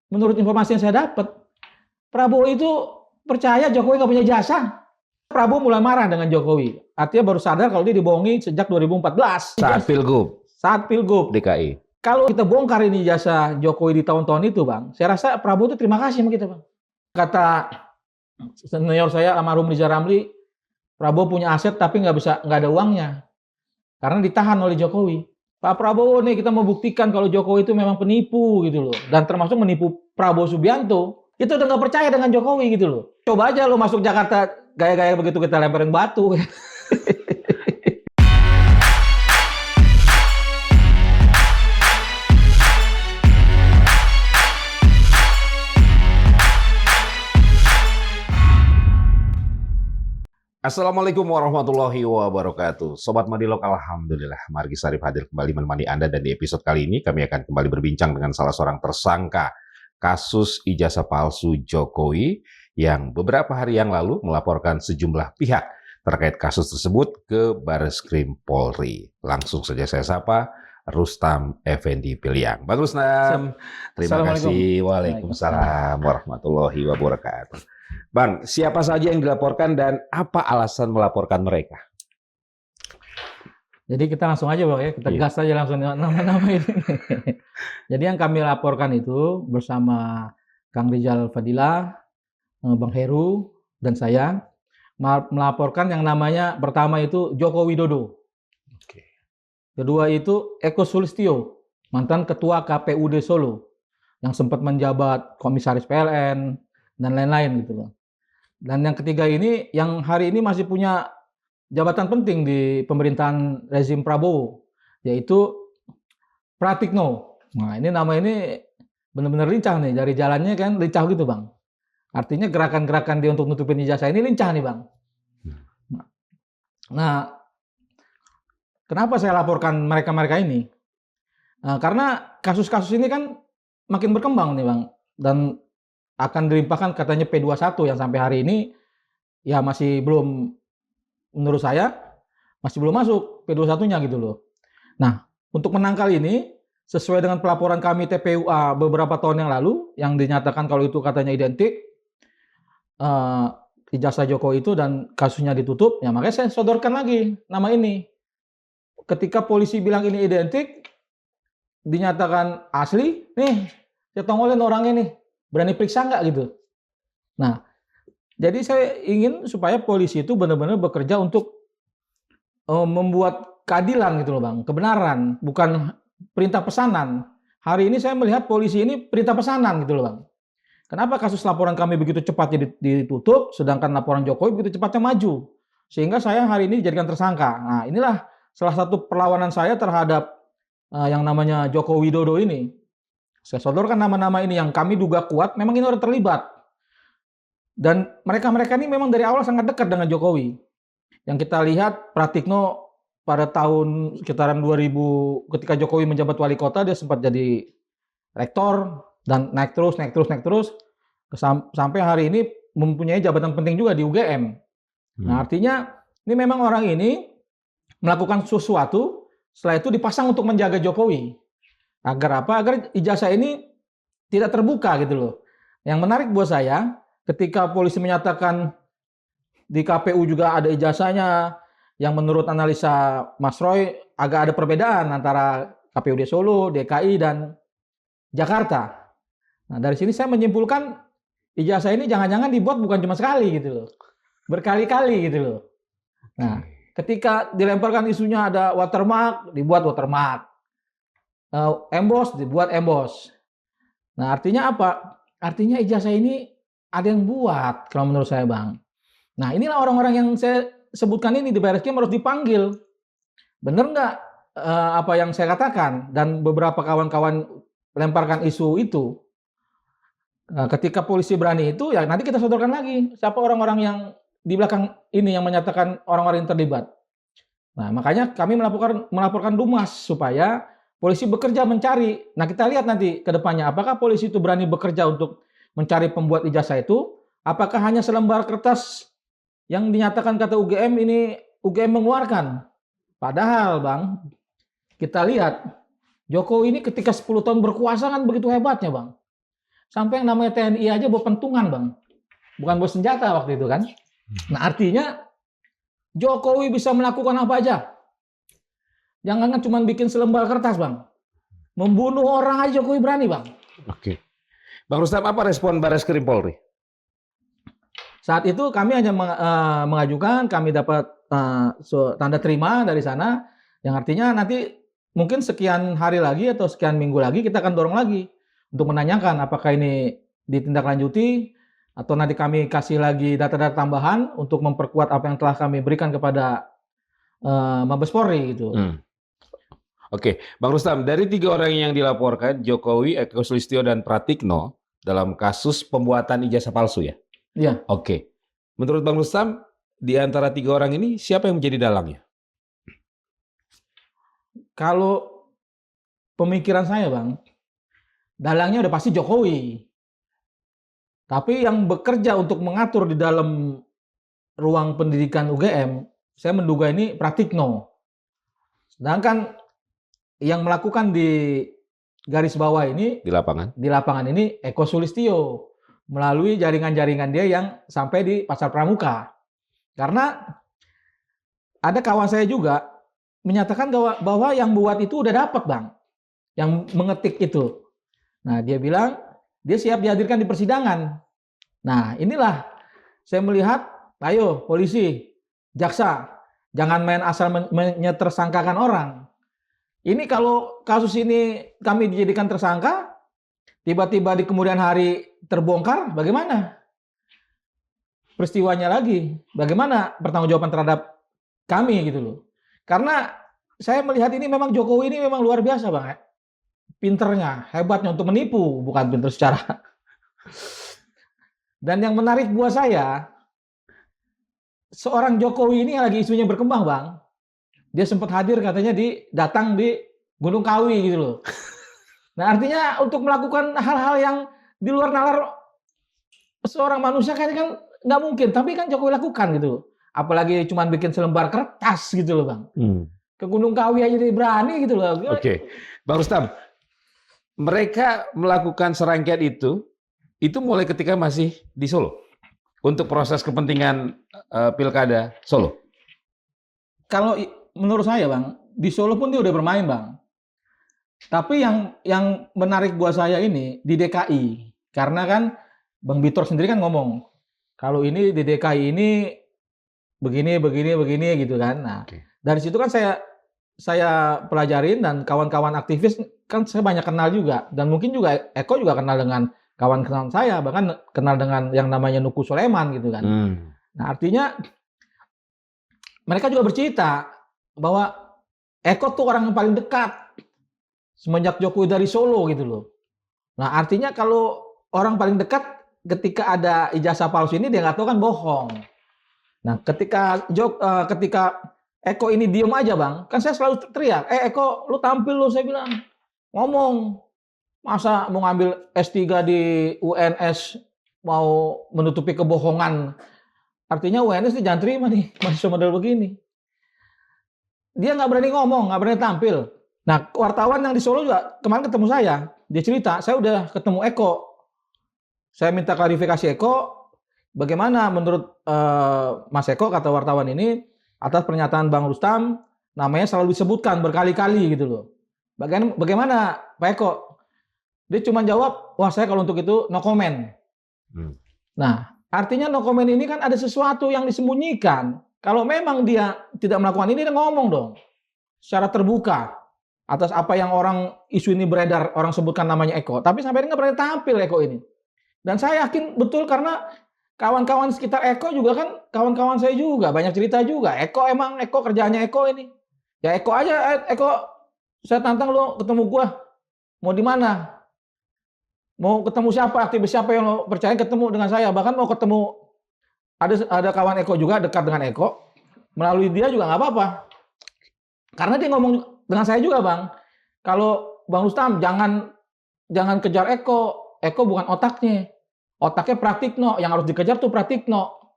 menurut informasi yang saya dapat, Prabowo itu percaya Jokowi nggak punya jasa. Prabowo mulai marah dengan Jokowi. Artinya baru sadar kalau dia dibohongi sejak 2014. Saat Pilgub Saat Pilgub. DKI. Kalau kita bongkar ini jasa Jokowi di tahun-tahun itu, Bang, saya rasa Prabowo itu terima kasih sama kita, Bang. Kata senior saya, almarhum Riza Ramli, Prabowo punya aset tapi nggak ada uangnya. Karena ditahan oleh Jokowi. Pak Prabowo nih, kita mau buktikan kalau Jokowi itu memang penipu gitu loh. Dan termasuk menipu Prabowo Subianto. Itu udah nggak percaya dengan Jokowi gitu loh. Coba aja lo masuk Jakarta gaya-gaya begitu kita lemparin batu. Assalamualaikum warahmatullahi wabarakatuh. Sobat Madilog, alhamdulillah Margi Sarif hadir kembali menemani Anda, dan di episode kali ini kami akan kembali berbincang dengan salah seorang tersangka kasus ijazah palsu Jokowi yang beberapa hari yang lalu melaporkan sejumlah pihak terkait kasus tersebut ke Bareskrim Polri. Langsung saja saya sapa Rustam Effendi Piliang. Bang Rustam, terima kasih. Waalaikumsalam warahmatullahi wabarakatuh. Bang, siapa saja yang dilaporkan dan apa alasan melaporkan mereka? Jadi kita langsung aja, Bang, ya. Kita gas aja langsung nama-nama ini. Jadi yang kami laporkan itu bersama Kang Rizal Fadilah, Bang Heru, dan saya melaporkan yang namanya pertama itu Joko Widodo. Kedua itu Eko Sulistyo, mantan Ketua KPUD Solo, yang sempat menjabat Komisaris PLN, dan lain-lain gitu loh. Dan yang ketiga ini yang hari ini masih punya jabatan penting di pemerintahan rezim Prabowo, yaitu Pratikno. Nah, ini nama ini benar-benar lincah nih, dari jalannya kan lincah gitu, Bang. Artinya gerakan-gerakan dia untuk nutupin ijazah ini lincah nih, Bang. Nah, kenapa saya laporkan mereka-mereka ini? Nah, karena kasus-kasus ini kan makin berkembang nih, Bang. Dan akan dilimpahkan katanya P21 yang sampai hari ini ya masih belum, menurut saya masih belum masuk P21-nya gitu loh. Nah, untuk menangkal ini sesuai dengan pelaporan kami TPUA beberapa tahun yang lalu yang dinyatakan kalau itu katanya identik ijazah Jokowi itu dan kasusnya ditutup, ya makanya saya sodorkan lagi nama ini. Ketika polisi bilang ini identik, dinyatakan asli, nih saya tongolin orangnya nih. Berani periksa nggak gitu? Nah, jadi saya ingin supaya polisi itu benar-benar bekerja untuk membuat keadilan gitu loh, Bang, kebenaran, bukan perintah pesanan. Hari ini saya melihat polisi ini perintah pesanan gitu loh, Bang. Kenapa kasus laporan kami begitu cepatnya ditutup, sedangkan laporan Jokowi begitu cepatnya maju, sehingga saya hari ini dijadikan tersangka. Nah, inilah salah satu perlawanan saya terhadap yang namanya Joko Widodo ini. Saya sodorkan nama-nama ini yang kami duga kuat, memang ini orang terlibat. Dan mereka-mereka ini memang dari awal sangat dekat dengan Jokowi. Yang kita lihat, Pratikno pada tahun sekitaran 2000, ketika Jokowi menjabat wali kota, dia sempat jadi rektor, dan naik terus, sampai hari ini mempunyai jabatan penting juga di UGM. Nah, artinya, ini memang orang ini melakukan sesuatu, setelah itu dipasang untuk menjaga Jokowi. Agar apa? Agar ijazah ini tidak terbuka gitu loh. Yang menarik buat saya, ketika polisi menyatakan di KPU juga ada ijazahnya, yang menurut analisa Mas Roy agak ada perbedaan antara KPUD Solo, DKI, dan Jakarta. Nah, dari sini saya menyimpulkan ijazah ini jangan-jangan dibuat bukan cuma sekali gitu loh. Berkali-kali gitu loh. Nah, ketika dilemparkan isunya ada watermark, dibuat watermark. Emboss dibuat emboss. Nah, artinya apa? Artinya ijazah ini ada yang buat kalau menurut saya, Bang. Nah, inilah orang-orang yang saya sebutkan ini di Bareskrim harus dipanggil. Bener nggak apa yang saya katakan? Dan beberapa kawan-kawan lemparkan isu itu. Ketika polisi berani itu, ya nanti kita sodorkan lagi siapa orang-orang yang di belakang ini yang menyatakan orang-orang yang terlibat. Nah, makanya kami melaporkan Dumas supaya polisi bekerja mencari. Nah, kita lihat nanti ke depannya apakah polisi itu berani bekerja untuk mencari pembuat ijazah itu, apakah hanya selembar kertas yang dinyatakan kata UGM ini UGM mengeluarkan. Padahal, Bang, kita lihat Jokowi ini ketika 10 tahun berkuasa kan begitu hebatnya, Bang. Sampai yang namanya TNI aja bawa pentungan, Bang. Bukan bawa senjata waktu itu kan. Nah, artinya Jokowi bisa melakukan apa aja. Jangan cuma bikin selembar kertas, Bang. Membunuh orang aja Jokowi berani, Bang. Oke. Bang Rustam, apa respon Barreskrim Polri? Saat itu kami hanya mengajukan, kami dapat tanda terima dari sana, yang artinya nanti mungkin sekian hari lagi atau sekian minggu lagi kita akan dorong lagi untuk menanyakan apakah ini ditindaklanjuti atau nanti kami kasih lagi data-data tambahan untuk memperkuat apa yang telah kami berikan kepada Mabes Polri gitu. Oke, Bang Rustam, dari 3 orang yang dilaporkan, Jokowi, Eko Sulistyo, dan Pratikno dalam kasus pembuatan ijazah palsu ya? Iya. Oke. Menurut Bang Rustam, di antara 3 orang ini siapa yang menjadi dalangnya? Kalau pemikiran saya, Bang, dalangnya udah pasti Jokowi. Tapi yang bekerja untuk mengatur di dalam ruang pendidikan UGM, saya menduga ini Pratikno. Sedangkan yang melakukan di garis bawah ini, di lapangan ini Eko Sulistyo melalui jaringan-jaringan dia yang sampai di Pasar Pramuka. Karena ada kawan saya juga menyatakan bahwa yang buat itu udah dapat, Bang, yang mengetik itu. Nah, dia bilang dia siap dihadirkan di persidangan. Nah, inilah saya melihat, ayo polisi, jaksa, jangan main asal menyetersangkakan orang. Ini kalau kasus ini kami dijadikan tersangka, tiba-tiba di kemudian hari terbongkar, bagaimana? Peristiwanya lagi, bagaimana pertanggungjawaban terhadap kami gitu loh. Karena saya melihat ini memang Jokowi ini memang luar biasa, Bang. Pinternya, hebatnya untuk menipu, bukan pinter secara. Dan yang menarik buat saya, seorang Jokowi ini lagi isunya berkembang, Bang. Dia sempat hadir katanya datang di Gunung Kawi gitu loh. Nah, artinya untuk melakukan hal-hal yang di luar nalar seorang manusia kayaknya kan nggak mungkin, tapi kan Jokowi lakukan gitu. Apalagi cuma bikin selembar kertas gitu loh, Bang. Ke Gunung Kawi aja dia berani gitu loh. Oke. Bang Rustam, mereka melakukan serangkaian itu mulai ketika masih di Solo untuk proses kepentingan Pilkada Solo. Kalau menurut saya, Bang, di Solo pun dia udah bermain, Bang. Tapi yang menarik buat saya ini di DKI, karena kan Bang Bitor sendiri kan ngomong kalau ini di DKI ini begini gitu kan. Nah, dari situ kan saya pelajarin dan kawan-kawan aktivis kan saya banyak kenal juga, dan mungkin juga Eko juga kenal dengan kawan-kawan saya, bahkan kenal dengan yang namanya Nuku Soleman gitu kan. Nah, artinya mereka juga bercerita bahwa Eko tuh orang yang paling dekat semenjak Jokowi dari Solo gitu loh. Nah, artinya kalau orang paling dekat ketika ada ijazah palsu ini dia nggak tahu kan bohong. Nah, ketika Eko ini diem aja, Bang, kan saya selalu teriak, Eko, lu tampil lu, saya bilang, ngomong. Masa mau ngambil S3 di UNS mau menutupi kebohongan. Artinya UNS ini jangan terima nih, mahasiswa model begini. Dia nggak berani ngomong, nggak berani tampil. Nah, wartawan yang di Solo juga kemarin ketemu saya. Dia cerita, saya udah ketemu Eko. Saya minta klarifikasi Eko, bagaimana menurut Mas Eko, kata wartawan ini, atas pernyataan Bang Rustam, namanya selalu disebutkan berkali-kali gitu loh. Bagaimana Pak Eko? Dia cuma jawab, wah saya kalau untuk itu no comment. Nah, artinya no comment ini kan ada sesuatu yang disembunyikan. Kalau memang dia tidak melakukan ini, dia ngomong dong. Secara terbuka. Atas apa yang isu ini beredar, orang sebutkan namanya Eko. Tapi sampai ini nggak berani tampil Eko ini. Dan saya yakin betul karena kawan-kawan sekitar Eko juga kan, kawan-kawan saya juga, banyak cerita juga. Eko kerjaannya Eko ini. Ya Eko aja, Eko, saya tantang lo ketemu gua. Mau di mana? Mau ketemu siapa, aktivis siapa yang lo percaya ketemu dengan saya. Bahkan mau ketemu, ada kawan Eko juga dekat dengan Eko. Melalui dia juga nggak apa-apa. Karena dia ngomong dengan saya juga, Bang. Kalau Bang Rustam jangan kejar Eko. Eko bukan otaknya. Otaknya Pratikno. Yang harus dikejar tuh Pratikno.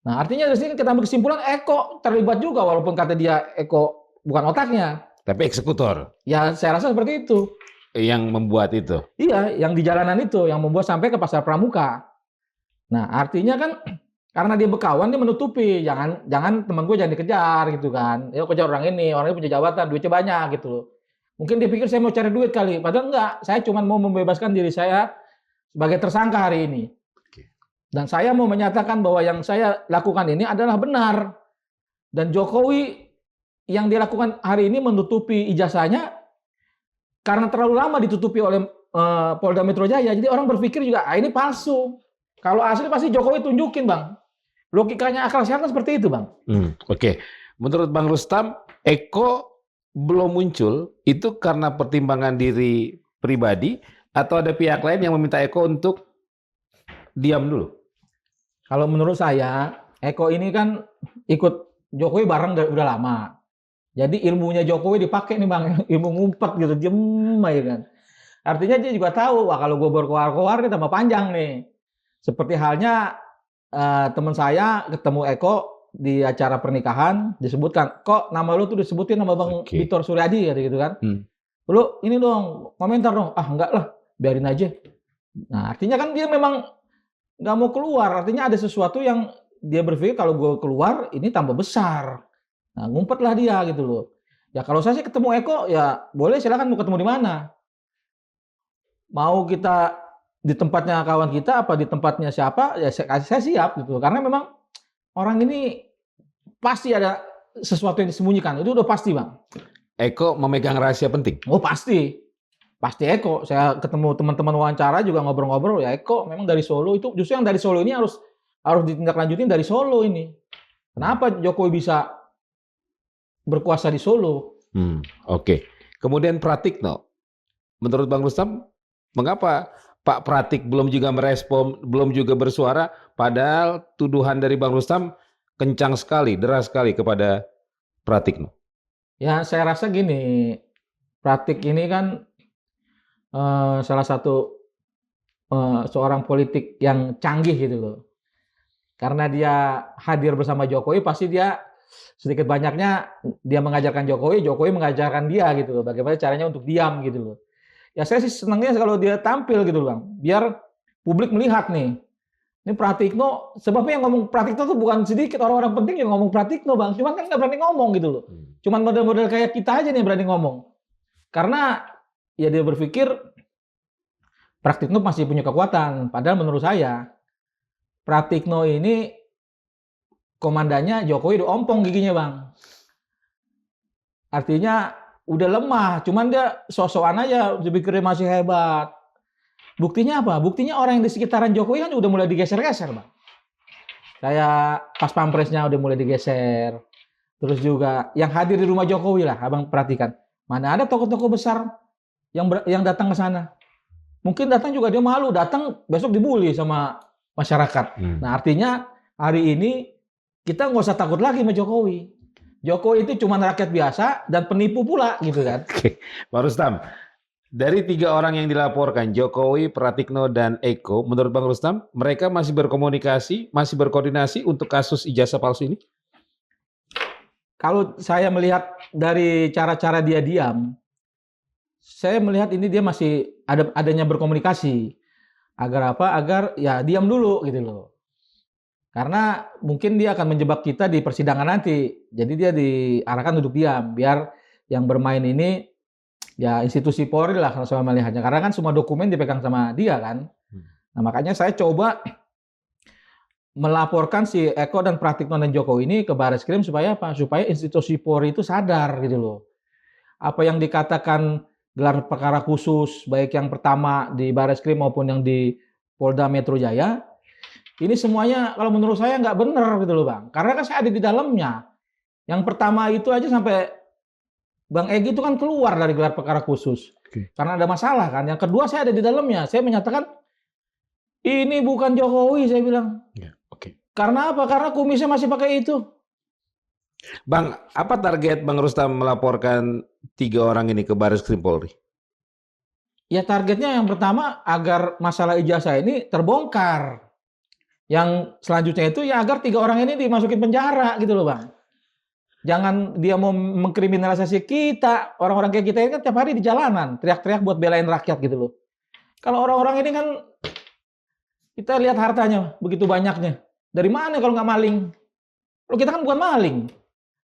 Nah, artinya dari sini kita ambil kesimpulan Eko terlibat juga walaupun kata dia Eko bukan otaknya. Tapi eksekutor. Ya, saya rasa seperti itu. yang membuat itu. Iya, yang di jalanan itu yang membuat sampai ke Pasar Pramuka. Nah, artinya kan karena dia bekawan dia menutupi, jangan teman gue jangan dikejar gitu kan. Ya kejar orang ini punya jabatan, duitnya banyak gitu loh. Mungkin dia pikir saya mau cari duit kali, padahal enggak. Saya cuma mau membebaskan diri saya sebagai tersangka hari ini. Dan saya mau menyatakan bahwa yang saya lakukan ini adalah benar. Dan Jokowi yang dilakukan hari ini menutupi ijazahnya karena terlalu lama ditutupi oleh Polda Metro Jaya. Jadi orang berpikir juga, ini palsu. Kalau asli pasti Jokowi tunjukin, Bang. Logikanya akal sehat kan seperti itu, Bang. Oke. Menurut Bang Rustam, Eko belum muncul itu karena pertimbangan diri pribadi atau ada pihak lain yang meminta Eko untuk diam dulu? Kalau menurut saya, Eko ini kan ikut Jokowi bareng udah lama. Jadi ilmunya Jokowi dipakai nih, Bang, ilmu ngumpet gitu, diem aja kan. Artinya dia juga tahu, wah kalau gue berkoar-koar ini tambah panjang nih. Seperti halnya teman saya ketemu Eko di acara pernikahan, disebutkan, kok nama lu tuh disebutin nama Bang Victor Suryadi gitu kan. Lu ini dong, komentar dong. Ah enggak lah, biarin aja. Nah artinya kan dia memang nggak mau keluar, artinya ada sesuatu yang dia berpikir kalau gue keluar ini tambah besar. Nah ngumpetlah dia gitu loh. Ya kalau saya sih ketemu Eko ya boleh, silakan mau ketemu di mana. Mau kita di tempatnya kawan kita apa di tempatnya siapa ya saya siap gitu. Karena memang orang ini pasti ada sesuatu yang disembunyikan, itu udah pasti, Bang. Eko memegang rahasia penting? Oh pasti. Pasti Eko. Saya ketemu teman-teman wawancara juga ngobrol-ngobrol, ya Eko memang dari Solo. Itu justru yang dari Solo ini harus ditindaklanjutin dari Solo ini. Kenapa Jokowi bisa berkuasa di Solo? Oke. Kemudian Pratikno. Menurut Bang Rustam, mengapa Pak Pratik belum juga merespon, belum juga bersuara, padahal tuduhan dari Bang Rustam kencang sekali, deras sekali kepada Pratikno? Ya saya rasa gini, Pratik ini kan salah satu seorang politik yang canggih gitu loh. Karena dia hadir bersama Jokowi, pasti dia sedikit banyaknya dia mengajarkan Jokowi, Jokowi mengajarkan dia gitu loh. Bagaimana caranya untuk diam gitu loh. Ya saya sih senangnya kalau dia tampil gitu loh, Bang. Biar publik melihat nih. Ini Pratikno, sebabnya yang ngomong Pratikno tuh bukan sedikit orang-orang penting yang ngomong Pratikno, Bang. Cuman kan nggak berani ngomong gitu loh. Cuman model-model kayak kita aja nih berani ngomong. Karena ya dia berpikir Pratikno masih punya kekuatan. Padahal menurut saya Pratikno ini komandannya Jokowi udah ompong giginya, Bang. Artinya udah lemah, cuman dia sok-sokan aja dipikirnya masih hebat. Buktinya apa? Buktinya orang yang di sekitaran Jokowi kan udah mulai digeser-geser, Bang. Kayak pas pampresnya udah mulai digeser. Terus juga yang hadir di rumah Jokowi lah, Abang perhatikan. Mana ada tokoh-tokoh besar yang datang ke sana. Mungkin datang juga dia malu, datang besok dibully sama masyarakat. Nah artinya hari ini kita nggak usah takut lagi sama Jokowi. Jokowi itu cuma rakyat biasa dan penipu pula gitu kan. Oke, Pak Rustam, dari 3 orang yang dilaporkan, Jokowi, Pratikno, dan Eko, menurut Bang Rustam, mereka masih berkomunikasi, masih berkoordinasi untuk kasus ijazah palsu ini? Kalau saya melihat dari cara-cara dia diam, saya melihat ini dia masih adanya berkomunikasi. Agar apa? Agar ya diam dulu gitu loh. Karena mungkin dia akan menjebak kita di persidangan nanti. Jadi dia diarahkan untuk diam. Biar yang bermain ini ya institusi Polri lah kalau saya melihatnya. Karena kan semua dokumen dipegang sama dia kan. Nah makanya saya coba melaporkan si Eko dan Pratikno dan Jokowi ini ke Barreskrim supaya apa? Supaya institusi Polri itu sadar gitu loh. Apa yang dikatakan gelar perkara khusus, baik yang pertama di Barreskrim maupun yang di Polda Metro Jaya, ini semuanya kalau menurut saya nggak benar gitu loh, Bang. Karena kan saya ada di dalamnya. Yang pertama itu aja sampai Bang Egy itu kan keluar dari gelar perkara khusus. Karena ada masalah kan. Yang kedua saya ada di dalamnya. Saya menyatakan ini bukan Jokowi, saya bilang. Karena apa? Karena kumisnya masih pakai itu. Bang, apa target Bang Rustam melaporkan 3 orang ini ke Barreskrim Polri? Ya targetnya yang pertama agar masalah ijazah ini terbongkar. Yang selanjutnya itu ya agar 3 orang ini dimasukin penjara gitu loh, Bang. Jangan dia mau mengkriminalisasi kita. Orang-orang kayak kita ini kan tiap hari di jalanan, teriak-teriak buat belain rakyat gitu loh. Kalau orang-orang ini kan kita lihat hartanya begitu banyaknya. Dari mana kalau nggak maling? Kalau kita kan bukan maling.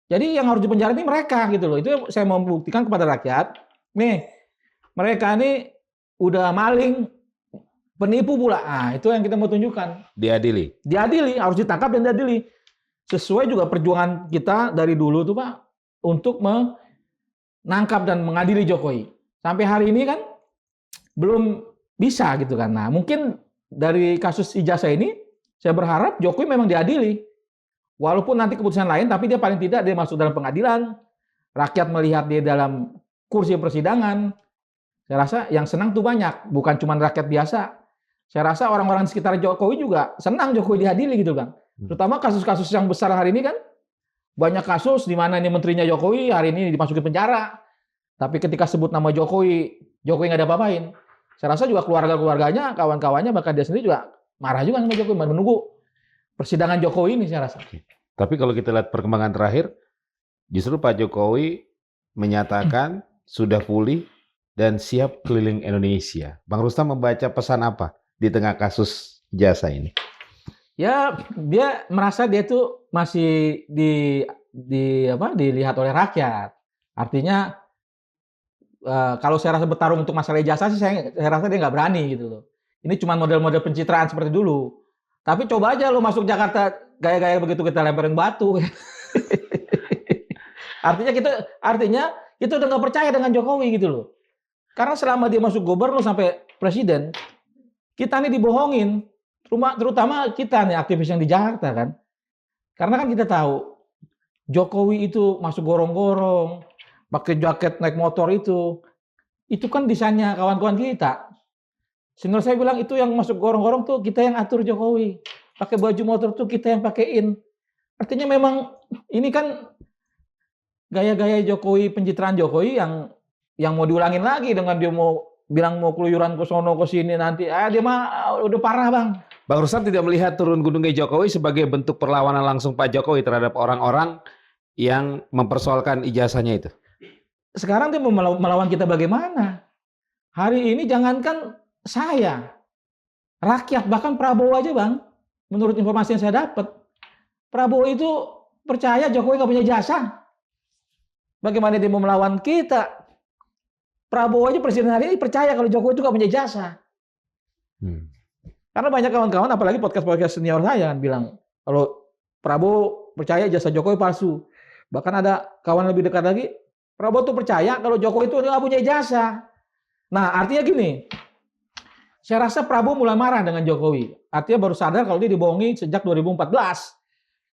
Jadi yang harus dipenjara ini mereka gitu loh. Itu saya mau membuktikan kepada rakyat. Nih, mereka ini udah maling, penipu pula. Ah, itu yang kita mau tunjukkan. Diadili. Diadili, harus ditangkap dan diadili. Sesuai juga perjuangan kita dari dulu tuh Pak, untuk menangkap dan mengadili Jokowi. Sampai hari ini kan belum bisa gitu kan. Nah, mungkin dari kasus ijazah ini, saya berharap Jokowi memang diadili. Walaupun nanti keputusan lain, tapi dia paling tidak dia masuk dalam pengadilan. Rakyat melihat dia dalam kursi persidangan. Saya rasa yang senang tuh banyak, bukan cuma rakyat biasa. Saya rasa orang-orang di sekitar Jokowi juga senang Jokowi diadili gitu Bang. Terutama kasus-kasus yang besar hari ini kan, banyak kasus di mana ini menterinya Jokowi hari ini dimasukin penjara. Tapi ketika sebut nama Jokowi, Jokowi nggak ada apa-apain. Saya rasa juga keluarga-keluarganya, kawan-kawannya, bahkan dia sendiri juga marah juga sama Jokowi, menunggu persidangan Jokowi ini saya rasa. Tapi kalau kita lihat perkembangan terakhir, justru Pak Jokowi menyatakan sudah pulih dan siap keliling Indonesia. Bang Rustam membaca pesan apa di tengah kasus jasa ini? Ya, dia merasa dia tuh masih dilihat oleh rakyat. Artinya kalau saya rasa bertarung untuk masalah ijazah sih saya rasa dia nggak berani gitu loh. Ini cuma model-model pencitraan seperti dulu. Tapi coba aja lo masuk Jakarta gaya-gaya begitu kita lemparin batu. artinya kita udah nggak percaya dengan Jokowi gitu loh. Karena selama dia masuk gubernur sampai presiden, kita nih dibohongin. Terutama kita nih aktivis yang di Jakarta kan. Karena kan kita tahu Jokowi itu masuk gorong-gorong, pakai jaket naik motor itu kan desainnya kawan-kawan kita. Senior saya bilang itu yang masuk gorong-gorong tuh kita yang atur Jokowi. Pakai baju motor tuh kita yang pakein. Artinya memang ini kan gaya-gaya Jokowi, pencitraan Jokowi yang mau diulangin lagi dengan dia mau bilang mau keluyuran ke sono ke sini nanti. Dia mah udah parah Bang. Bang Rustam tidak melihat turun gunungnya Jokowi sebagai bentuk perlawanan langsung Pak Jokowi terhadap orang-orang yang mempersoalkan ijazahnya itu? Sekarang dia mau melawan kita bagaimana? Hari ini jangankan saya, rakyat, bahkan Prabowo aja Bang, menurut informasi yang saya dapat, Prabowo itu percaya Jokowi nggak punya jasa. Bagaimana dia mau melawan kita? Prabowo aja presiden hari ini percaya kalau Jokowi itu nggak punya jasa. Karena banyak kawan-kawan, apalagi podcast senior saya kan bilang, kalau Prabowo percaya jasa Jokowi palsu. Bahkan ada kawan lebih dekat lagi, Prabowo tuh percaya kalau Jokowi itu nggak punya ijazah. Nah, artinya gini, saya rasa Prabowo mulai marah dengan Jokowi. Artinya baru sadar kalau dia dibohongi sejak 2014.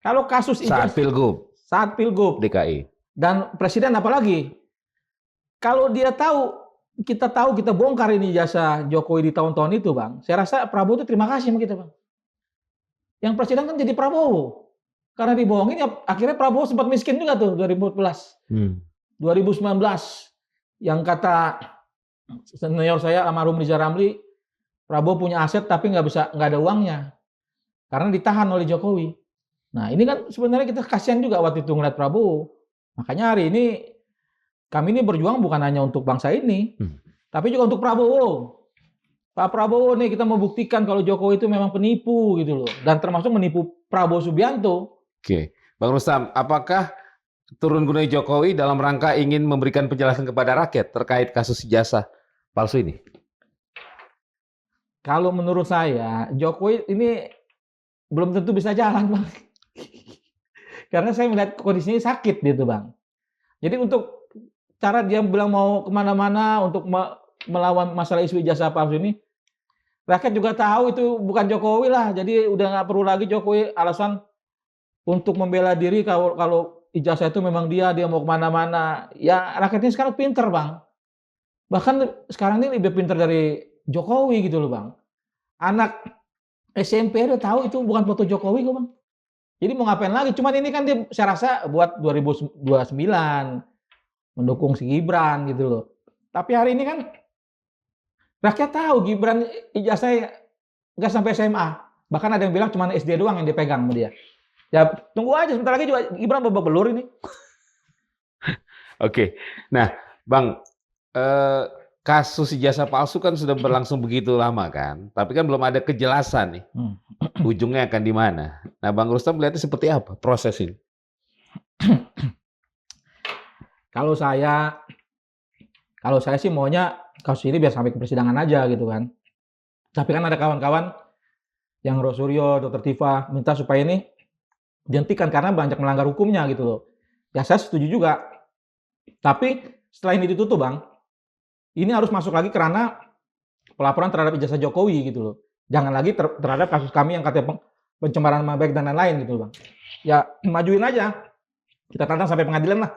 Kalau kasus ijazah saat Pilgub DKI dan presiden apalagi, kalau dia tahu kita bongkar ini jasa Jokowi di tahun-tahun itu, Bang. Saya rasa Prabowo itu terima kasih sama kita, Bang. Yang presiden kan jadi Prabowo. Karena dibohongin, ya akhirnya Prabowo sempat miskin juga tuh 2014. 2019 yang kata senior saya almarhum Riza Ramli, Prabowo punya aset tapi nggak ada uangnya karena ditahan oleh Jokowi. Nah ini kan sebenarnya kita kasihan juga waktu itu ngeliat Prabowo. Makanya hari ini kami ini berjuang bukan hanya untuk bangsa ini, tapi juga untuk Prabowo. Pak Prabowo nih kita mau buktikan kalau Jokowi itu memang penipu gitu loh, dan termasuk menipu Prabowo Subianto. Oke, Bang Rustam, apakah turun gunung Jokowi dalam rangka ingin memberikan penjelasan kepada rakyat terkait kasus ijazah palsu ini? Kalau menurut saya, Jokowi ini belum tentu bisa jalan, Bang. Karena saya melihat kondisinya sakit gitu, Bang. Jadi untuk cara dia bilang mau kemana-mana untuk melawan masalah isu ijazah palsu ini, rakyat juga tahu itu bukan Jokowi lah. Jadi udah nggak perlu lagi Jokowi alasan untuk membela diri kalau ijazah itu memang dia mau kemana-mana. Ya rakyatnya sekarang pinter Bang. Bahkan sekarang ini lebih pinter dari Jokowi gitu loh Bang. Anak SMP udah tahu itu bukan foto Jokowi kok Bang. Jadi mau ngapain lagi? Cuman ini kan dia saya rasa buat 2029 mendukung si Gibran gitu loh. Tapi hari ini kan rakyat tahu Gibran ijazahnya nggak sampai SMA. Bahkan ada yang bilang cuma SD doang yang dipegang sama dia. Ya tunggu aja sebentar lagi juga Gibran babak belur ini. Oke. Nah, Bang, eh, kasus ijazah palsu kan sudah berlangsung begitu lama kan, tapi kan belum ada kejelasan nih Hmm. ujungnya akan di mana. Nah, Bang Rustam melihatnya seperti apa proses ini? Kalau saya sih maunya kasus ini biar sampai ke persidangan aja gitu kan. Tapi kan ada kawan-kawan yang Rosuryo, Dr. Tifa minta supaya ini dihentikan karena banyak melanggar hukumnya gitu loh. Ya saya setuju juga. Tapi setelah ini ditutup Bang, ini harus masuk lagi kerana pelaporan terhadap ijazah Jokowi gitu loh. Jangan lagi terhadap kasus kami yang katanya pencemaran nama baik dan lain-lain gitu loh Bang. Ya majuin aja. Kita tantang sampai pengadilan lah.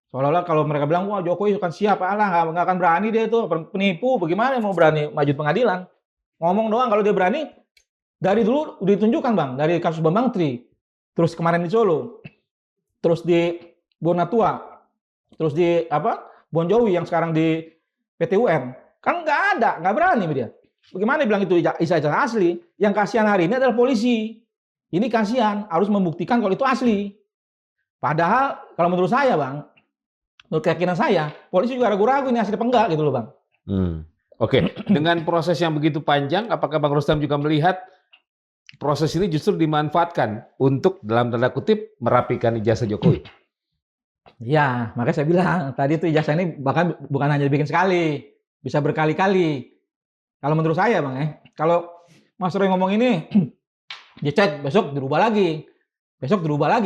Seolah-olah kalau mereka bilang, wah Jokowi kan siap, alah nggak akan berani dia itu, penipu, bagaimana mau berani maju pengadilan. Ngomong doang kalau dia berani, dari dulu udah ditunjukkan Bang, dari kasus Bambang Tri, terus kemarin di Solo, terus di Bonatua, terus di Bon Jovi yang sekarang di PT UM, kan nggak berani dia. Bagaimana bilang itu ijazah asli? Yang kasihan hari ini adalah polisi. Ini kasihan, harus membuktikan kalau itu asli. Padahal kalau menurut saya Bang, menurut keyakinan saya, polisi juga ragu-ragu ini asli apa enggak gitu loh Bang. Oke. Dengan proses yang begitu panjang, apakah Bang Rustam juga melihat proses ini justru dimanfaatkan untuk dalam tanda kutip merapikan ijazah Jokowi? Ya, makanya saya bilang tadi itu ijazah ini bahkan bukan hanya dibikin sekali, bisa berkali-kali. Kalau menurut saya Bang kalau Mas Roy ngomong ini, dicek besok dirubah lagi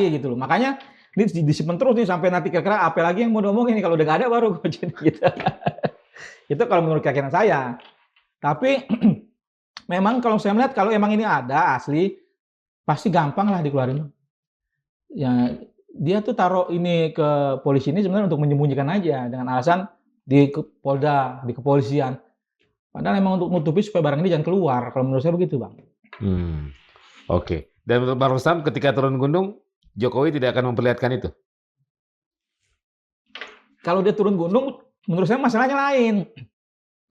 gitu loh. Makanya ini disimpan terus nih sampai nanti kira-kira apa lagi yang mau diomongin nih, kalau udah gak ada baru gue jadi gitu. Itu kalau menurut keyakinan saya. Tapi memang kalau saya melihat kalau emang ini ada asli, pasti gampang lah dikeluarin. Ya dia tuh taruh ini ke polisi ini sebenarnya untuk menyembunyikan aja dengan alasan di Polda, di kepolisian. Padahal emang untuk nutupi supaya barang ini jangan keluar. Kalau menurut saya begitu Bang. Oke. Dan menurut Bang Rustam ketika turun gunung, Jokowi tidak akan memperlihatkan itu? Kalau dia turun gunung, menurut saya masalahnya lain.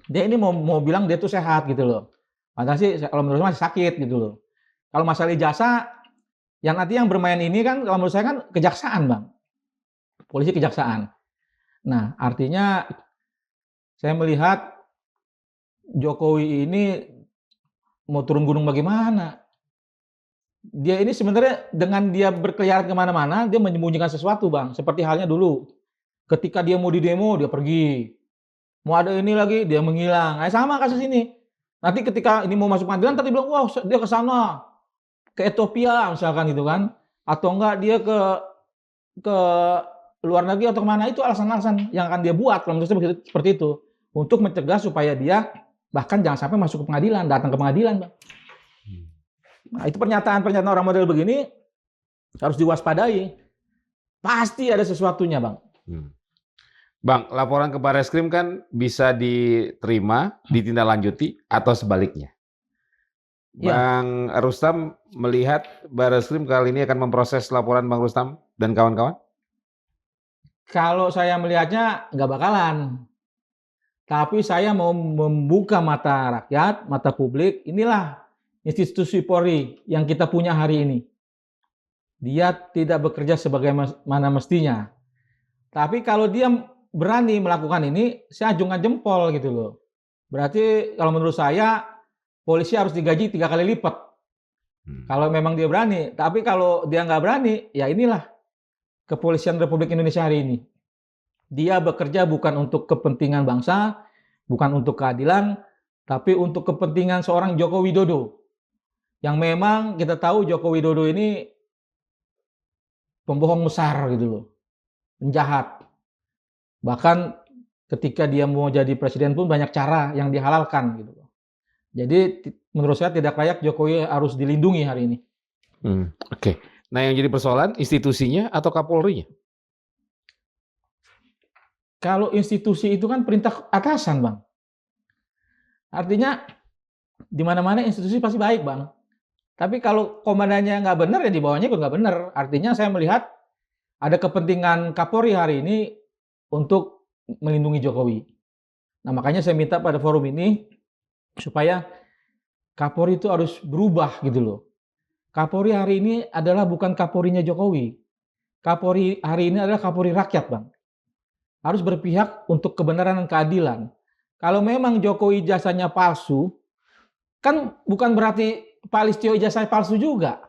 Dia ini mau bilang dia tuh sehat gitu loh. Padahal sih kalau menurut saya masih sakit gitu loh. Kalau masalah ijazah, yang nanti yang bermain ini kan kalau menurut saya kan kejaksaan Bang. Polisi kejaksaan. Nah artinya saya melihat Jokowi ini mau turun gunung bagaimana. Dia ini sebenarnya dengan dia berkeliaran kemana-mana, dia menyembunyikan sesuatu Bang. Seperti halnya dulu, ketika dia mau di demo, dia pergi. Mau ada ini lagi, dia menghilang. Nah, sama kasus ini. Nanti ketika ini mau masuk pengadilan, tadi bilang, wah dia ke sana, ke Ethiopia misalkan gitu kan. Atau enggak dia ke luar negeri atau kemana, itu alasan-alasan yang akan dia buat. Kalau menurut saya seperti itu. Untuk mencegah supaya dia bahkan jangan sampai masuk ke pengadilan, datang ke pengadilan Bang. Nah, itu pernyataan-pernyataan orang model begini harus diwaspadai. Pasti ada sesuatunya, Bang. Bang, laporan ke Barreskrim kan bisa diterima, ditindaklanjuti, atau sebaliknya. Ya. Bang Rustam melihat Barreskrim kali ini akan memproses laporan Bang Rustam dan kawan-kawan? Kalau saya melihatnya nggak bakalan. Tapi saya mau membuka mata rakyat, mata publik. Inilah institusi Polri yang kita punya hari ini. Dia tidak bekerja sebagaimana mestinya. Tapi kalau dia berani melakukan ini, saya ajungkan jempol gitu loh. Berarti kalau menurut saya, polisi harus digaji 3 kali lipat. Kalau memang dia berani. Tapi kalau dia nggak berani, ya inilah Kepolisian Republik Indonesia hari ini. Dia bekerja bukan untuk kepentingan bangsa, bukan untuk keadilan, tapi untuk kepentingan seorang Joko Widodo. Yang memang kita tahu Joko Widodo ini pembohong besar gitu loh, penjahat. Bahkan ketika dia mau jadi presiden pun banyak cara yang dihalalkan gitu loh. Jadi menurut saya tidak layak Jokowi harus dilindungi hari ini. Oke. Nah yang jadi persoalan institusinya atau Kapolri-nya? Kalau institusi itu kan perintah atasan Bang. Artinya di mana-mana institusi pasti baik Bang. Tapi kalau komandannya nggak benar ya di bawahnya ikut nggak benar. Artinya saya melihat ada kepentingan Kapolri hari ini untuk melindungi Jokowi. Nah makanya saya minta pada forum ini supaya Kapolri itu harus berubah gitu loh. Kapolri hari ini adalah bukan Kapolrinya Jokowi. Kapolri hari ini adalah Kapolri rakyat Bang. harus berpihak untuk kebenaran dan keadilan. Kalau memang Jokowi ijazahnya palsu, kan bukan berarti Pak Listio ijazah palsu juga.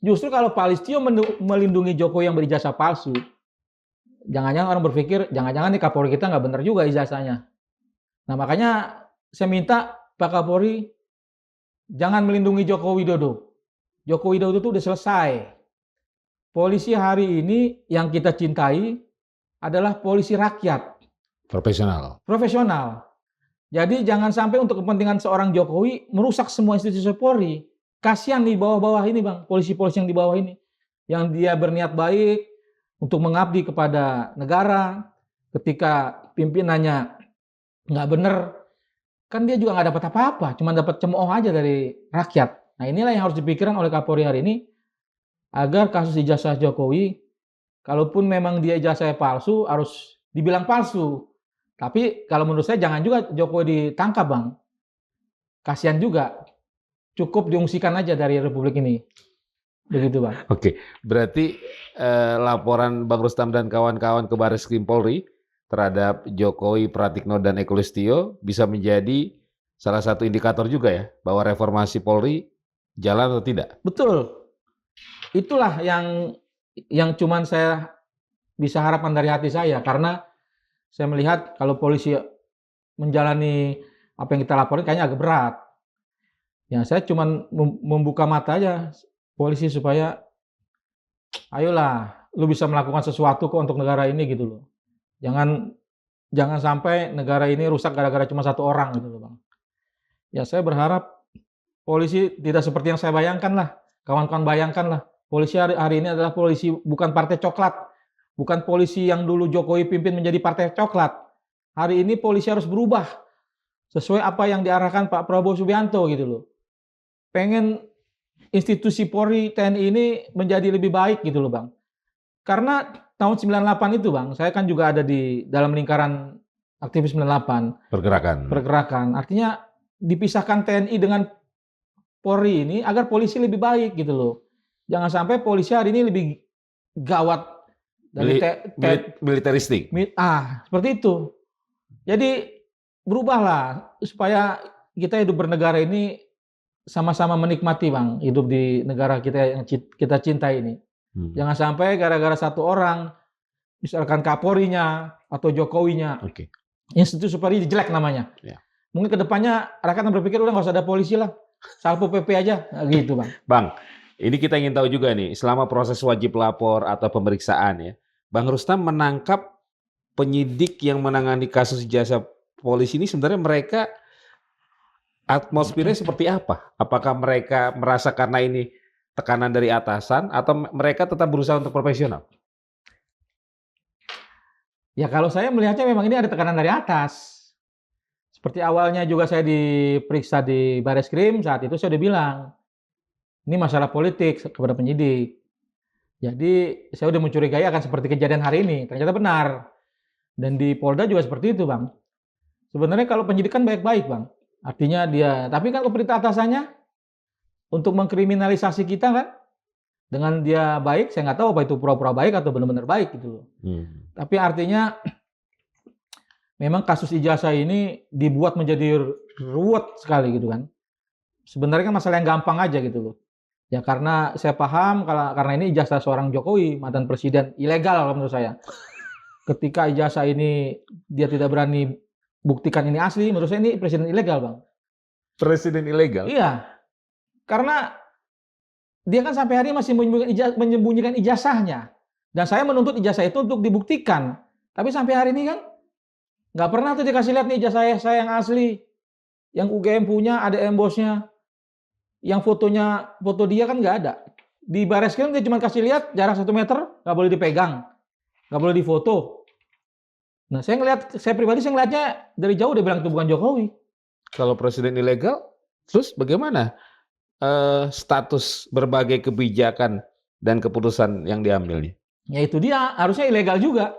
Justru kalau Pak Listio melindungi Jokowi yang berijazah palsu, jangan-jangan orang berpikir, jangan-jangan nih Kapolri kita nggak benar juga ijazahnya. Nah makanya saya minta Pak Kapolri jangan melindungi Joko Widodo. Joko Widodo itu udah selesai. Polisi hari ini yang kita cintai adalah polisi rakyat. Profesional. Jadi jangan sampai untuk kepentingan seorang Jokowi merusak semua institusi Polri. Kasihan di bawah-bawah ini Bang, polisi-polisi yang di bawah ini. Yang dia berniat baik untuk mengabdi kepada negara, ketika pimpinannya nggak bener, kan dia juga nggak dapat apa-apa, cuma dapat cemooh aja dari rakyat. Nah inilah yang harus dipikirkan oleh Kapolri hari ini, agar kasus ijazah Jokowi, kalaupun memang dia ijazahnya palsu, harus dibilang palsu. Tapi kalau menurut saya jangan juga Jokowi ditangkap Bang. Kasihan juga. Cukup diungsikan aja dari Republik ini. Begitu Bang. Oke, berarti laporan Bang Rustam dan kawan-kawan ke Barreskrim Polri terhadap Jokowi, Pratikno, dan Eko Listio bisa menjadi salah satu indikator juga ya, bahwa reformasi Polri jalan atau tidak? Betul. Itulah yang cuman saya bisa harapkan dari hati saya, karena saya melihat kalau polisi menjalani apa yang kita laporin kayaknya agak berat. Ya saya cuman membuka mata aja polisi supaya ayolah lu bisa melakukan sesuatu kok untuk negara ini gitu loh. Jangan sampai negara ini rusak gara-gara cuma satu orang gitu loh Bang. Ya saya berharap polisi tidak seperti yang saya bayangkan lah. Kawan-kawan bayangkan lah. Polisi hari ini adalah polisi bukan partai coklat. Bukan polisi yang dulu Jokowi pimpin menjadi partai coklat. Hari ini polisi harus berubah. Sesuai apa yang diarahkan Pak Prabowo Subianto gitu loh. Pengen institusi Polri TNI ini menjadi lebih baik gitu loh Bang. Karena tahun 98 itu Bang, saya kan juga ada di dalam lingkaran aktivis 98. Pergerakan. Artinya dipisahkan TNI dengan Polri ini agar polisi lebih baik gitu loh. Jangan sampai polisi hari ini lebih gawat dari militeristik. Seperti itu. Jadi berubahlah supaya kita hidup bernegara ini sama-sama menikmati Bang, hidup di negara kita yang kita cintai ini. Jangan sampai gara-gara satu orang, misalkan Kapolrinya atau Jokowinya, institusi Polri jelek namanya. Mungkin kedepannya rakyat akan berpikir udah nggak usah ada polisi lah, Salpo PP aja, gitu Bang. Bang, ini kita ingin tahu juga nih, selama proses wajib lapor atau pemeriksaan ya, Bang Rustam menangkap penyidik yang menangani kasus ijazah polisi ini sebenarnya mereka atmosfernya seperti apa? Apakah mereka merasa karena ini tekanan dari atasan atau mereka tetap berusaha untuk profesional? Ya kalau saya melihatnya memang ini ada tekanan dari atas. Seperti awalnya juga saya diperiksa di Barreskrim, saat itu saya udah bilang, ini masalah politik kepada penyidik. Jadi saya udah mencurigai akan seperti kejadian hari ini. Ternyata benar. Dan di Polda juga seperti itu Bang. Sebenarnya kalau penyidik kan baik-baik Bang. Artinya dia, tapi kan perintah atasannya untuk mengkriminalisasi kita kan. Dengan dia baik, saya nggak tahu apa itu pura-pura baik atau benar-benar baik gitu loh. Tapi artinya memang kasus ijazah ini dibuat menjadi ruwet sekali gitu kan. Sebenarnya kan masalah yang gampang aja gitu loh. Ya karena saya paham karena ini ijazah seorang Jokowi, mantan presiden, ilegal kalau menurut saya. Ketika ijazah ini dia tidak berani buktikan ini asli, menurut saya ini presiden ilegal Bang. Presiden ilegal? Iya. Karena dia kan sampai hari ini masih menyembunyikan ijazahnya. Dan saya menuntut ijazah itu untuk dibuktikan. Tapi sampai hari ini kan nggak pernah tuh dikasih lihat nih ijazah saya yang asli. Yang UGM punya, ada embosnya. Yang foto dia kan nggak ada. Di Barreskrim dia cuma kasih lihat jarak 1 meter, nggak boleh dipegang. Nggak boleh difoto. Nah saya pribadi ngeliatnya dari jauh dia bilang itu bukan Jokowi. Kalau presiden ilegal, terus bagaimana status berbagai kebijakan dan keputusan yang diambilnya? Ya itu dia, harusnya ilegal juga.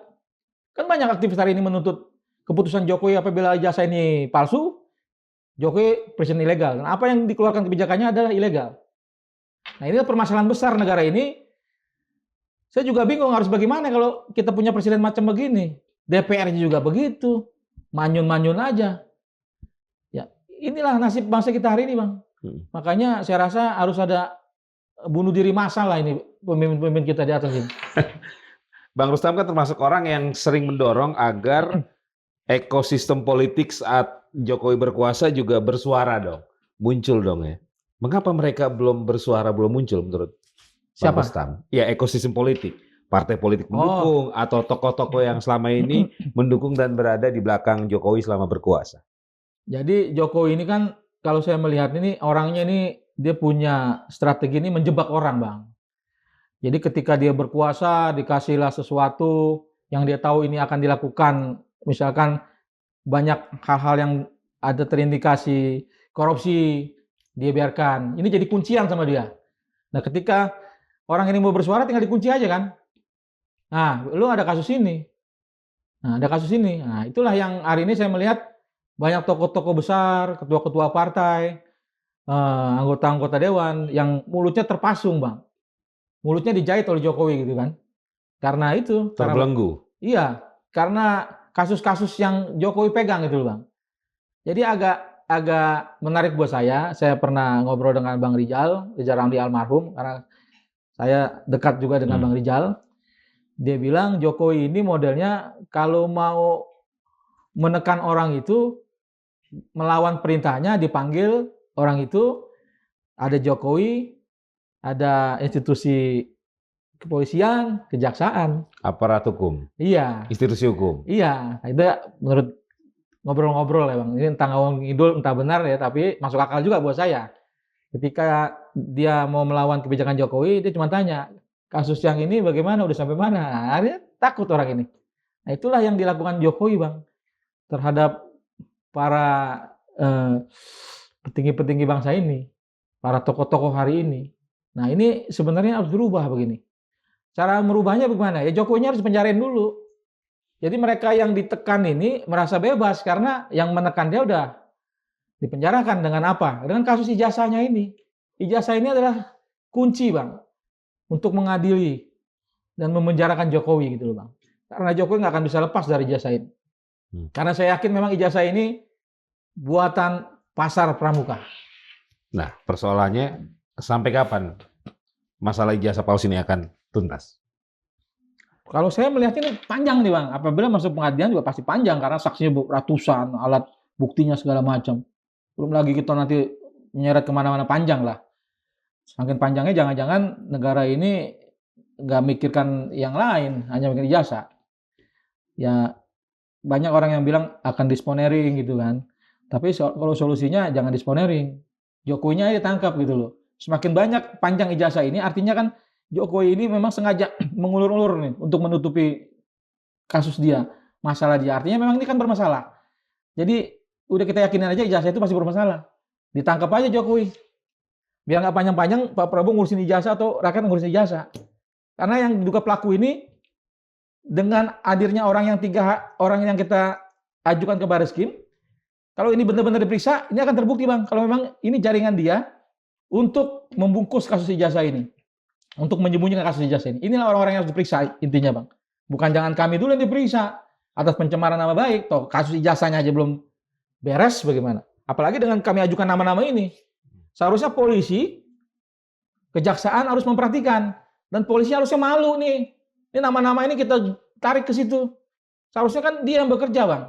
Kan banyak aktivis hari ini menuntut keputusan Jokowi apabila ijazah ini palsu, Jokowi presiden ilegal. Dan apa yang dikeluarkan kebijakannya adalah ilegal. Nah ini permasalahan besar negara ini. Saya juga bingung harus bagaimana kalau kita punya presiden macam begini. DPR juga begitu, manyun-manyun aja. Ya, inilah nasib bangsa kita hari ini, Bang. Makanya saya rasa harus ada bunuh diri massal lah ini pemimpin-pemimpin kita di atas ini. Bang Rustam kan termasuk orang yang sering mendorong agar ekosistem politik saat Jokowi berkuasa juga bersuara dong, muncul dong ya. Mengapa mereka belum bersuara, belum muncul menurut Bang Siapa? Rustam? Ya ekosistem politik, partai politik mendukung atau tokoh-tokoh yang selama ini mendukung dan berada di belakang Jokowi selama berkuasa. Jadi Jokowi ini kan kalau saya melihat ini orangnya ini dia punya strategi ini menjebak orang, Bang. Jadi ketika dia berkuasa dikasihlah sesuatu yang dia tahu ini akan dilakukan, misalkan banyak hal-hal yang ada terindikasi korupsi, dia biarkan. Ini jadi kuncian sama dia. Nah, ketika orang ini mau bersuara tinggal dikunci aja kan. Nah, lu ada kasus ini. Nah, ada kasus ini. Nah, itulah yang hari ini saya melihat banyak tokoh-tokoh besar, ketua-ketua partai, anggota-anggota dewan yang mulutnya terpasung, Bang. Mulutnya dijahit oleh Jokowi gitu kan. Karena itu, Terbelenggu. iya, karena kasus-kasus yang Jokowi pegang gitu loh, Bang. Jadi agak menarik buat saya. Saya pernah ngobrol dengan Bang Rizal Ramli almarhum karena saya dekat juga dengan Bang Rizal. Dia bilang Jokowi ini modelnya kalau mau menekan orang itu melawan perintahnya dipanggil orang itu, ada Jokowi, ada institusi kepolisian, kejaksaan, Aparat hukum, iya, institusi hukum. iya. Itu menurut ngobrol-ngobrol ya Bang. Ini entah ngawang ngidul, entah benar ya, tapi masuk akal juga buat saya. Ketika dia mau melawan kebijakan Jokowi, dia cuma tanya, kasus yang ini bagaimana, udah sampai mana? Nah, dia takut orang ini. Nah, itulah yang dilakukan Jokowi, Bang, terhadap para petinggi-petinggi bangsa ini, para tokoh-tokoh hari ini. Nah, ini sebenarnya harus berubah begini. Cara merubahnya bagaimana? Ya Jokowinya harus penjarain dulu. Jadi mereka yang ditekan ini merasa bebas karena yang menekan dia udah dipenjarakan. Dengan apa? Dengan kasus ijazahnya ini. Ijazah ini adalah kunci, Bang, untuk mengadili dan memenjarakan Jokowi gitu loh, Bang. Karena Jokowi nggak akan bisa lepas dari ijazah ini. Karena saya yakin memang ijazah ini buatan pasar pramuka. Nah, persoalannya sampai kapan masalah ijazah palsu ini akan tuntas? Kalau saya melihat ini panjang nih, Bang. Apabila masuk pengadilan juga pasti panjang karena saksinya ratusan, alat buktinya segala macam. Belum lagi kita nanti menyeret kemana-mana, panjang lah. Semakin panjangnya jangan-jangan negara ini nggak mikirkan yang lain, hanya mikir ijazah. Ya banyak orang yang bilang akan disponering gitu kan. Tapi kalau solusinya jangan disponering. Jokowinya ditangkap gitu loh. Semakin banyak panjang ijazah ini artinya kan Jokowi ini memang sengaja mengulur-ulur nih untuk menutupi kasus dia, masalah dia. Artinya memang ini kan bermasalah. Jadi udah kita yakinin aja ijazah itu pasti bermasalah. Ditangkap aja Jokowi. Biar nggak panjang-panjang Pak Prabowo ngurusin ijazah atau rakyat ngurusin ijazah. Karena yang diduga pelaku ini dengan hadirnya orang yang 3 orang yang kita ajukan ke Barreskrim, kalau ini benar-benar diperiksa, ini akan terbukti, Bang. Kalau memang ini jaringan dia untuk membungkus kasus ijazah ini. Untuk menyembunyikan kasus ijazah ini. Inilah orang-orang yang harus diperiksa intinya, Bang. Bukan jangan kami dulu yang diperiksa atas pencemaran nama baik. Toh kasus ijazahnya aja belum beres bagaimana? Apalagi dengan kami ajukan nama-nama ini. Seharusnya polisi, kejaksaan harus memperhatikan. Dan polisi harusnya malu nih. Ini nama-nama ini kita tarik ke situ. Seharusnya kan dia yang bekerja, Bang.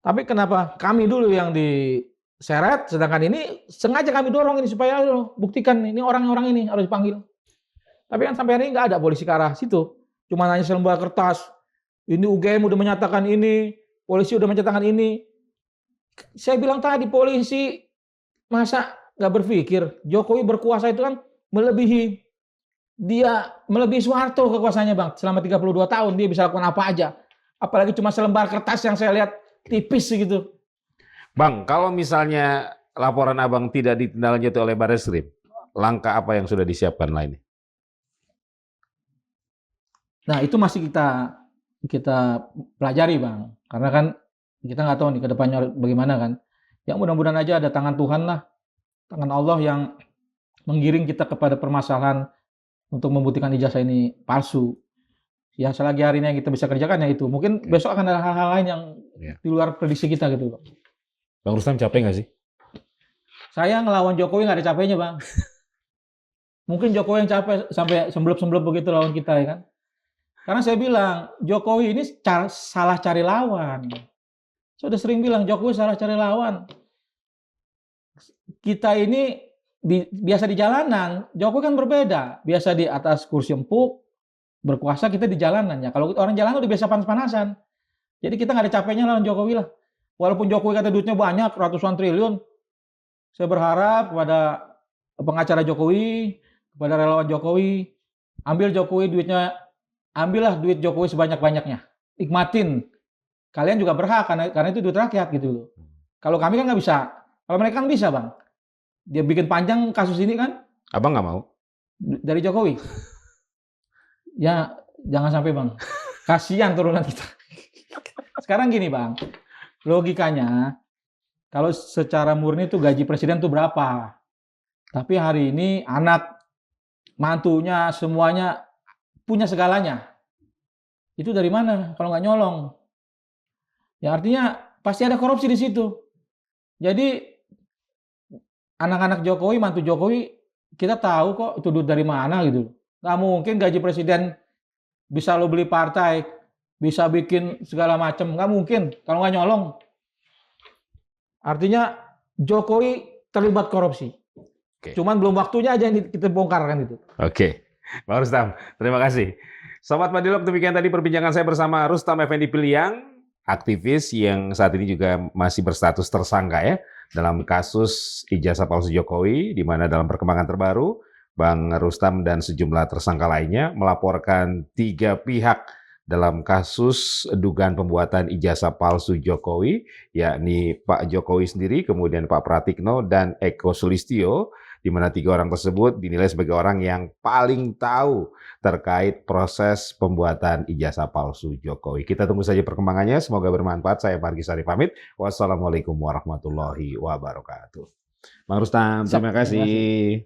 Tapi kenapa kami dulu yang diseret, sedangkan ini sengaja kami dorong ini supaya buktikan ini orang-orang ini harus dipanggil. Tapi kan sampai hari ini nggak ada polisi ke arah situ. Cuma hanya selembar kertas. Ini UGM udah menyatakan ini, polisi udah menyatakan ini. Saya bilang tadi polisi masa nggak berpikir Jokowi berkuasa itu kan melebihi Soeharto kekuasaannya, Bang. Selama 32 tahun dia bisa lakukan apa aja. Apalagi cuma selembar kertas yang saya lihat tipis gitu. Bang, kalau misalnya laporan Abang tidak ditindaklanjuti oleh Barreskrim, langkah apa yang sudah disiapkan lainnya? Nah, itu masih kita pelajari, Bang. Karena kan kita nggak tahu nih ke depannya bagaimana kan. Ya mudah-mudahan aja ada tangan Tuhan lah. Tangan Allah yang menggiring kita kepada permasalahan untuk membuktikan ijazah ini palsu. Ya selagi hari ini yang kita bisa kerjakan ya itu. Mungkin besok akan ada hal-hal lain yang di luar prediksi kita gitu, Bang. Bang Rustam capek nggak sih? Saya ngelawan Jokowi nggak ada capeknya, Bang. Mungkin Jokowi yang capek sampai semblep-semblep begitu lawan kita ya kan. Karena saya bilang Jokowi ini salah cari lawan. Saya udah sering bilang Jokowi salah cari lawan. Kita ini biasa di jalanan, Jokowi kan berbeda. Biasa di atas kursi empuk, berkuasa, kita di jalanan ya. Kalau orang jalanan udah biasa panas-panasan. Jadi kita nggak ada capeknya lawan Jokowi lah. Walaupun Jokowi kata duitnya banyak, ratusan triliun, saya berharap kepada pengacara Jokowi, kepada relawan Jokowi, ambillah duit Jokowi sebanyak-banyaknya. Nikmatin. Kalian juga berhak karena itu duit rakyat gitu loh. Kalau kami kan nggak bisa. Kalau mereka kan bisa, Bang. Dia bikin panjang kasus ini kan. Abang nggak mau? Dari Jokowi. Ya, jangan sampai, Bang. Kasihan turunan kita. Sekarang gini, Bang. Logikanya, kalau secara murni tuh gaji presiden tuh berapa? Tapi hari ini anak, mantunya, semuanya punya segalanya. Itu dari mana kalau nggak nyolong? Ya artinya pasti ada korupsi di situ. Jadi anak-anak Jokowi, mantu Jokowi, kita tahu kok itu duit dari mana gitu. Nggak mungkin gaji presiden bisa lo beli partai, bisa bikin segala macam. Nggak mungkin kalau nggak nyolong. Artinya Jokowi terlibat korupsi. Cuman belum waktunya aja yang kita bongkar kan itu. Oke, Bang Rustam, terima kasih. Sobat Madilog, demikian tadi perbincangan saya bersama Rustam Effendi Piliang, aktivis yang saat ini juga masih berstatus tersangka ya dalam kasus ijazah palsu Jokowi, di mana dalam perkembangan terbaru Bang Rustam dan sejumlah tersangka lainnya melaporkan 3 pihak dalam kasus dugaan pembuatan ijazah palsu Jokowi, yakni Pak Jokowi sendiri, kemudian Pak Pratikno dan Eko Sulistyo, di mana 3 orang tersebut dinilai sebagai orang yang paling tahu terkait proses pembuatan ijazah palsu Jokowi. Kita tunggu saja perkembangannya, semoga bermanfaat. Saya Margi Sari pamit. Wassalamualaikum warahmatullahi wabarakatuh. Bang Rustam, terima kasih.